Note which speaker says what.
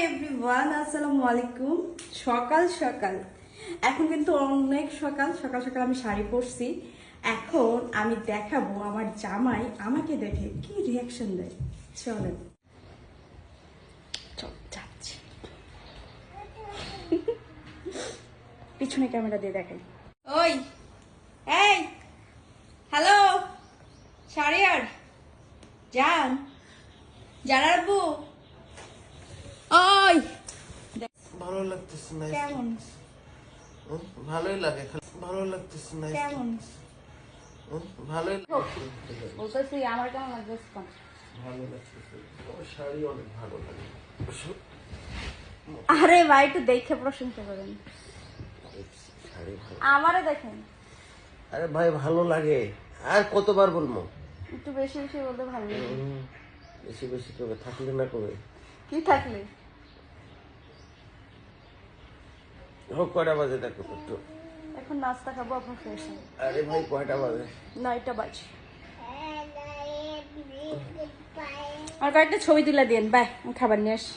Speaker 1: Everyone, আসসালামু আলাইকুম। সকাল সকাল এখন কিন্তু অনেক সকাল সকাল সকাল আমি শাড়ি পরছি। এখন আমি দেখাবো আমার জামাই আমাকে দেখে কি রিয়াকশন দেয়। চলেন যাচ্ছি, পিছনে ক্যামেরা দিয়ে দেখাই। ওই এই হ্যালো শাড়িয়ার জান জানাবো। ওই
Speaker 2: ভালো লাগতেছে না।
Speaker 1: কেমন
Speaker 2: ভালোই লাগে, ভালো লাগতেছে না।
Speaker 1: কেমন
Speaker 2: ভালোই
Speaker 1: বলতেছি আমার কেমন লাগতেছে?
Speaker 2: ভালো লাগতেছে, তোমার শাড়ি অনেক ভালো লাগে।
Speaker 1: আরে ভাই একটু দেখে প্রশংসা করেন,
Speaker 2: শাড়ি ভালো।
Speaker 1: আমারে দেখেন।
Speaker 2: আরে ভাই ভালো লাগে, আর কতবার বলবো?
Speaker 1: একটু বেশি বেশি বলতে ভালো লাগে।
Speaker 2: বেশি বেশি কবে থাকলে না কবে
Speaker 1: কি থাকলে
Speaker 2: হোক। কয়টা বাজে দেখো তো একটু।
Speaker 1: এখন নাস্তা খাবো, আপনার ফ্রেশ।
Speaker 2: আরে ভাই কয়টা বাজে?
Speaker 1: 9টা বাজে। আর কয়েকটা ছবি তুলে দিন, বাই, আমি খাবার নিয়ে আসি।